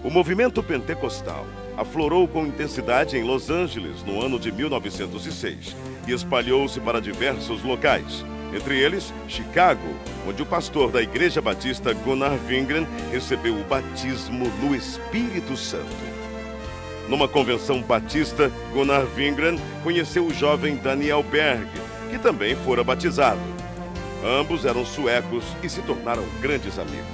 O movimento pentecostal aflorou com intensidade em Los Angeles no ano de 1906 e espalhou-se para diversos locais, entre eles Chicago, onde o pastor da Igreja Batista Gunnar Wingren recebeu o batismo no Espírito Santo. Numa convenção batista, Gunnar Wingren conheceu o jovem Daniel Berg, que também fora batizado. Ambos eram suecos e se tornaram grandes amigos.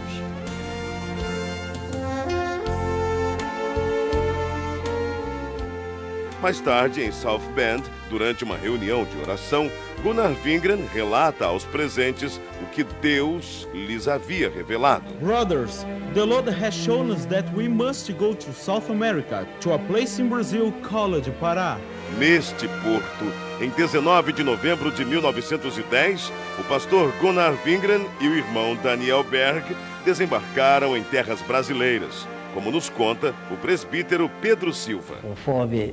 Mais tarde, em South Bend, durante uma reunião de oração, Gunnar Wingren relata aos presentes o que Deus lhes havia revelado. Brothers, the Lord has shown us that we must go to South America, to a place in Brazil called Pará. Neste porto, em 19 de novembro de 1910, o pastor Gunnar Wingren e o irmão Daniel Berg desembarcaram em terras brasileiras, como nos conta o presbítero Pedro Silva. Conforme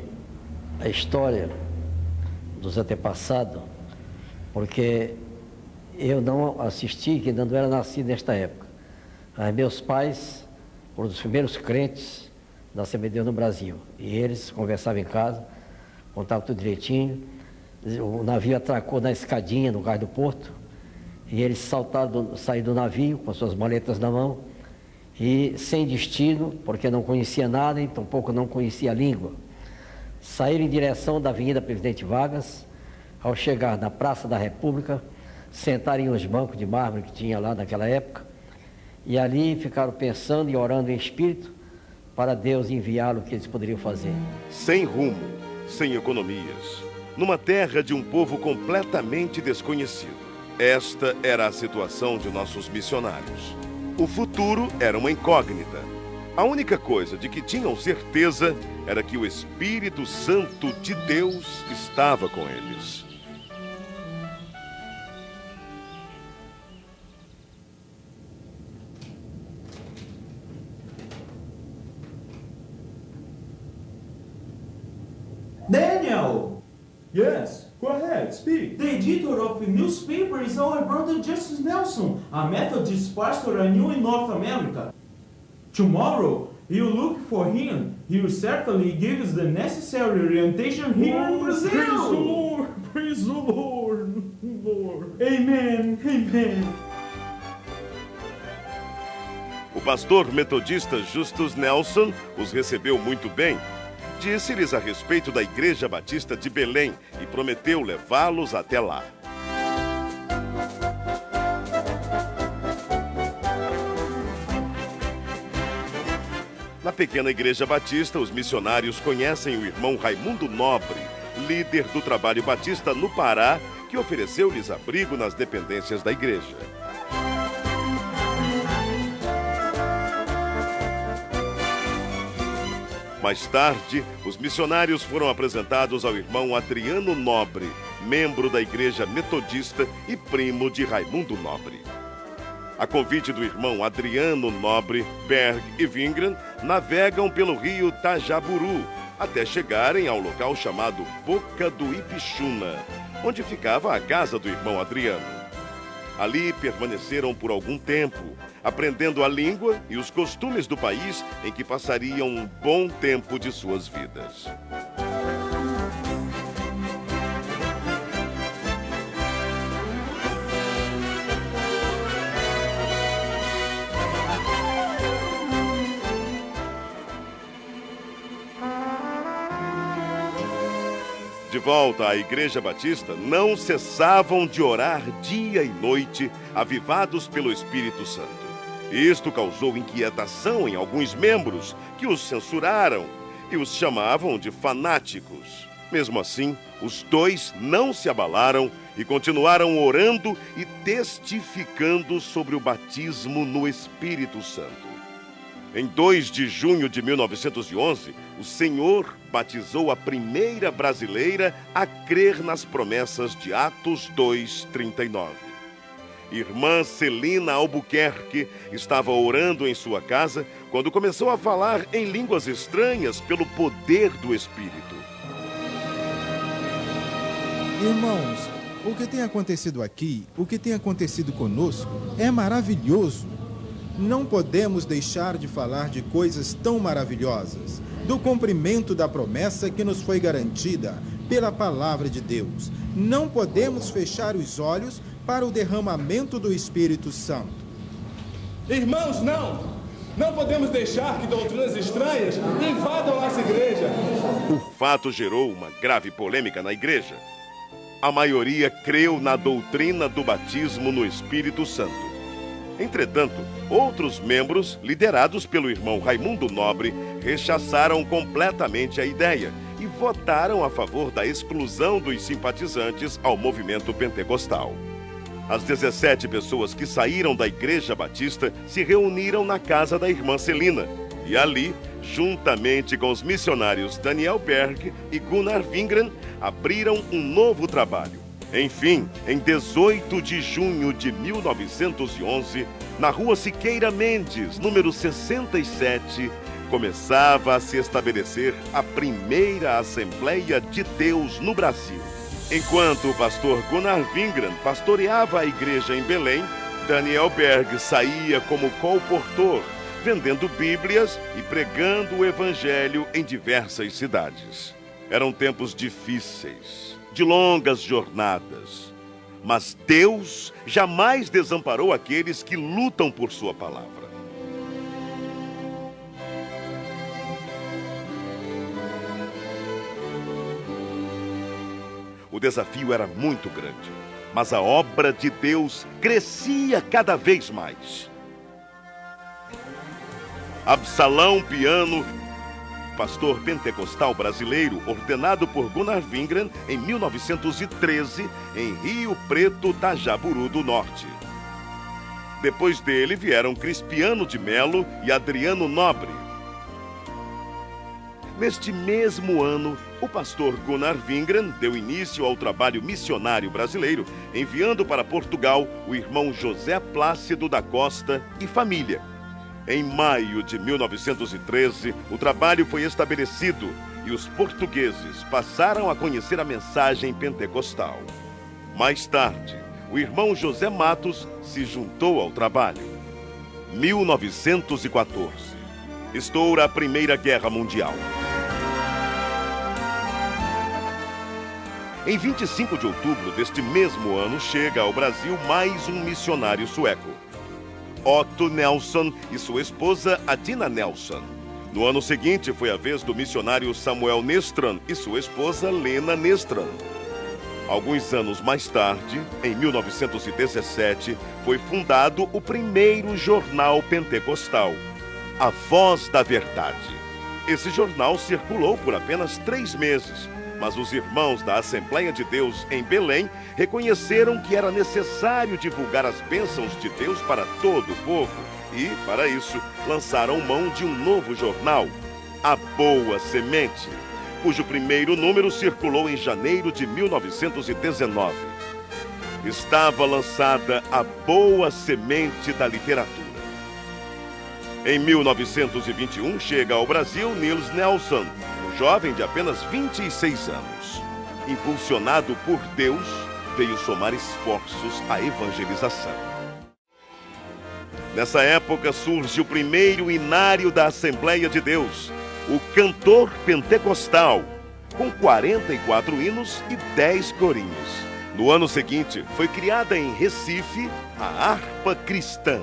a história dos antepassados, porque eu não assisti, que não era nascido nesta época. Mas meus pais foram os primeiros crentes da Assembleia de Deus no Brasil. E eles conversavam em casa, contavam tudo direitinho. O navio atracou na escadinha no cais do porto. E eles saíram do navio com as suas maletas na mão. E sem destino, porque não conhecia nada e tampouco não conhecia a língua. Saíram em direção da Avenida Presidente Vargas. Ao chegar na Praça da República, sentaram em uns bancos de mármore que tinha lá naquela época, e ali ficaram pensando e orando em espírito para Deus enviá-lo o que eles poderiam fazer. Sem rumo, sem economias, numa terra de um povo completamente desconhecido. Esta era a situação de nossos missionários. O futuro era uma incógnita. A única coisa de que tinham certeza era que o Espírito Santo de Deus estava com eles. Daniel! Yes, go ahead, speak. The editor of the newspaper is our brother Justice Nelson, a Methodist pastor I knew in North America. Tomorrow, you look for him. He will certainly give us the necessary orientation here in Brazil. Praise the Lord, praise the Lord, Lord. Amen, amen. O pastor metodista Justus Nelson os recebeu muito bem. Disse-lhes a respeito da Igreja Batista de Belém e prometeu levá-los até lá. Na pequena Igreja Batista, os missionários conhecem o irmão Raimundo Nobre, líder do trabalho batista no Pará, que ofereceu-lhes abrigo nas dependências da igreja. Mais tarde, os missionários foram apresentados ao irmão Adriano Nobre, membro da Igreja Metodista e primo de Raimundo Nobre. A convite do irmão Adriano Nobre, Berg e Wingren navegam pelo rio Tajaburu até chegarem ao local chamado Boca do Ipixuna, onde ficava a casa do irmão Adriano. Ali permaneceram por algum tempo, aprendendo a língua e os costumes do país em que passariam um bom tempo de suas vidas. De volta à Igreja Batista, não cessavam de orar dia e noite, avivados pelo Espírito Santo. Isto causou inquietação em alguns membros, que os censuraram e os chamavam de fanáticos. Mesmo assim, os dois não se abalaram e continuaram orando e testificando sobre o batismo no Espírito Santo. Em 2 de junho de 1911, o Senhor batizou a primeira brasileira a crer nas promessas de Atos 2:39. Irmã Celina Albuquerque estava orando em sua casa quando começou a falar em línguas estranhas pelo poder do Espírito. Irmãos, o que tem acontecido aqui, o que tem acontecido conosco, é maravilhoso. não podemos deixar de falar de coisas tão maravilhosas, do cumprimento da promessa que nos foi garantida pela palavra de Deus. Não podemos fechar os olhos para o derramamento do Espírito Santo. Irmãos, não podemos deixar que doutrinas estranhas invadam nossa igreja. O fato gerou uma grave polêmica na igreja. A maioria creu na doutrina do batismo no Espírito Santo. Entretanto, outros membros, liderados pelo irmão Raimundo Nobre, rechaçaram completamente a ideia e votaram a favor da exclusão dos simpatizantes ao movimento pentecostal. As 17 pessoas que saíram da Igreja Batista se reuniram na casa da irmã Celina e ali, juntamente com os missionários Daniel Berg e Gunnar Wingren, abriram um novo trabalho. Enfim, em 18 de junho de 1911, na rua Siqueira Mendes, número 67, começava a se estabelecer a primeira Assembleia de Deus no Brasil. Enquanto o pastor Gunnar Wingren pastoreava a igreja em Belém, Daniel Berg saía como colportor, vendendo Bíblias e pregando o Evangelho em diversas cidades. Eram tempos difíceis, de longas jornadas, mas Deus jamais desamparou aqueles que lutam por sua palavra. O desafio era muito grande, mas a obra de Deus crescia cada vez mais. Absalão Piano, pastor pentecostal brasileiro, ordenado por Gunnar Wingren em 1913, em Rio Preto, Tajaburu do Norte. Depois dele vieram Crispiano de Melo e Adriano Nobre. Neste mesmo ano, o pastor Gunnar Wingren deu início ao trabalho missionário brasileiro, enviando para Portugal o irmão José Plácido da Costa e família. Em maio de 1913, o trabalho foi estabelecido e os portugueses passaram a conhecer a mensagem pentecostal. Mais tarde, o irmão José Matos se juntou ao trabalho. 1914. Estoura a Primeira Guerra Mundial. Em 25 de outubro deste mesmo ano, chega ao Brasil mais um missionário sueco, Otto Nelson e sua esposa Adina Nelson. No ano seguinte, foi a vez do missionário Samuel Nestran e sua esposa Lena Nestran. Alguns anos mais tarde, em 1917, foi fundado o primeiro jornal pentecostal, A Voz da Verdade. Esse jornal circulou por apenas 3 meses, mas os irmãos da Assembleia de Deus em Belém reconheceram que era necessário divulgar as bênçãos de Deus para todo o povo e, para isso, lançaram mão de um novo jornal, A Boa Semente, cujo primeiro número circulou em janeiro de 1919. Estava lançada a Boa Semente da Literatura. Em 1921, chega ao Brasil Niels Nelson, jovem de apenas 26 anos. Impulsionado por Deus, veio somar esforços à evangelização. Nessa época surge o primeiro inário da Assembleia de Deus, o Cantor Pentecostal, com 44 hinos e 10 corinhos. No ano seguinte, foi criada em Recife a Harpa Cristã.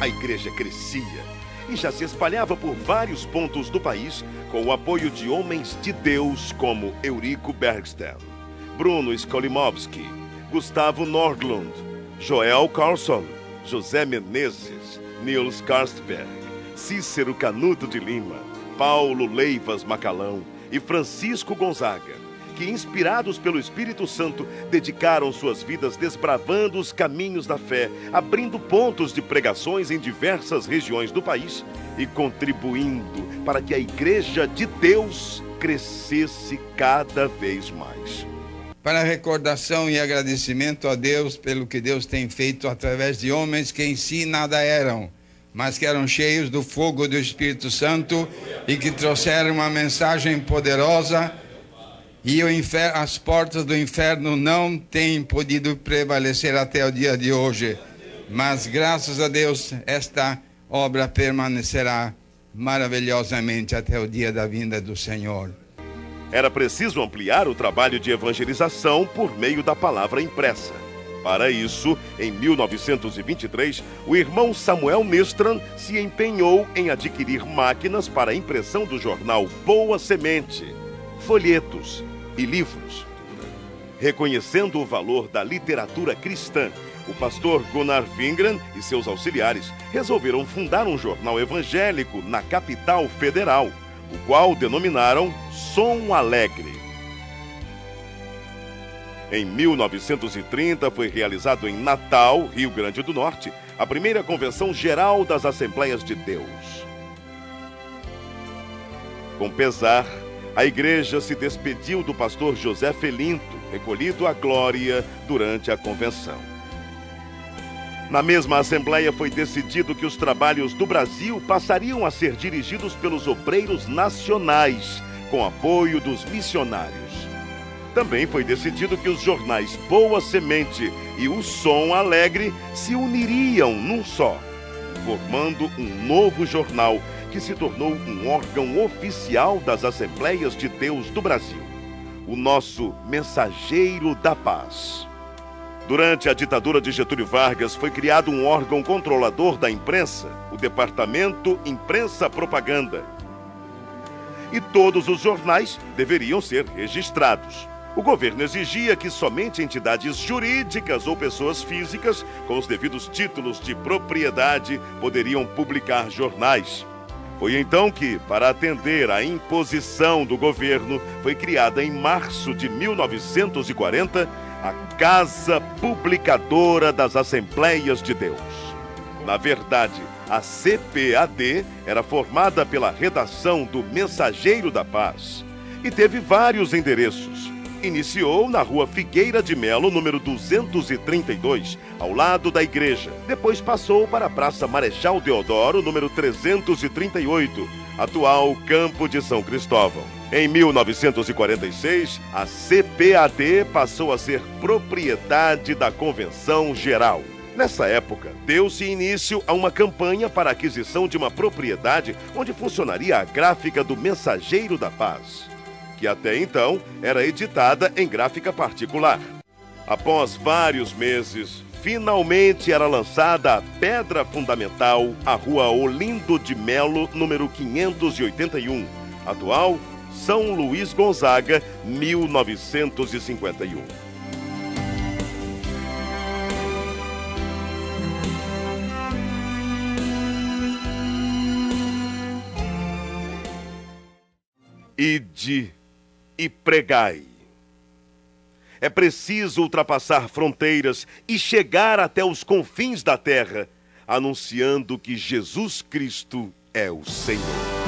A igreja crescia e já se espalhava por vários pontos do país com o apoio de homens de Deus como Eurico Bergsten, Bruno Skolimowski, Gustavo Nordlund, Joel Carlson, José Menezes, Niels Karstberg, Cícero Canuto de Lima, Paulo Leivas Macalão e Francisco Gonzaga, que, inspirados pelo Espírito Santo, dedicaram suas vidas desbravando os caminhos da fé, abrindo pontos de pregações em diversas regiões do país e contribuindo para que a Igreja de Deus crescesse cada vez mais. Para recordação e agradecimento a Deus pelo que Deus tem feito através de homens que em si nada eram, mas que eram cheios do fogo do Espírito Santo e que trouxeram uma mensagem poderosa. E as portas do inferno não têm podido prevalecer até o dia de hoje. Mas, graças a Deus, esta obra permanecerá maravilhosamente até o dia da vinda do Senhor. Era preciso ampliar o trabalho de evangelização por meio da palavra impressa. Para isso, em 1923, o irmão Samuel Nistran se empenhou em adquirir máquinas para a impressão do jornal Boa Semente, folhetos e livros. Reconhecendo o valor da literatura cristã, o pastor Gunnar Wingren e seus auxiliares resolveram fundar um jornal evangélico na capital federal, o qual denominaram Som Alegre. Em 1930 foi realizado em Natal, Rio Grande do Norte, a primeira Convenção Geral das Assembleias de Deus. Com pesar, a igreja se despediu do pastor José Felinto, recolhido à glória durante a convenção. Na mesma Assembleia foi decidido que os trabalhos do Brasil passariam a ser dirigidos pelos obreiros nacionais, com apoio dos missionários. Também foi decidido que os jornais Boa Semente e o Som Alegre se uniriam num só, formando um novo jornal que se tornou um órgão oficial das Assembleias de Deus do Brasil, o nosso Mensageiro da Paz. Durante a ditadura de Getúlio Vargas, foi criado um órgão controlador da imprensa, o Departamento Imprensa Propaganda. E todos os jornais deveriam ser registrados. O governo exigia que somente entidades jurídicas ou pessoas físicas, com os devidos títulos de propriedade, poderiam publicar jornais. Foi então que, para atender à imposição do governo, foi criada em março de 1940 a Casa Publicadora das Assembleias de Deus. Na verdade, a CPAD era formada pela redação do Mensageiro da Paz e teve vários endereços. Iniciou na Rua Figueira de Melo, número 232, ao lado da igreja. Depois passou para a Praça Marechal Deodoro, número 338, atual Campo de São Cristóvão. Em 1946, a CPAD passou a ser propriedade da Convenção Geral. Nessa época, deu-se início a uma campanha para a aquisição de uma propriedade onde funcionaria a gráfica do Mensageiro da Paz, que até então era editada em gráfica particular. Após vários meses, finalmente era lançada a pedra fundamental, a Rua Olindo de Melo, número 581, atual São Luís Gonzaga, 1951. Ide e pregai. É preciso ultrapassar fronteiras e chegar até os confins da terra, anunciando que Jesus Cristo é o Senhor.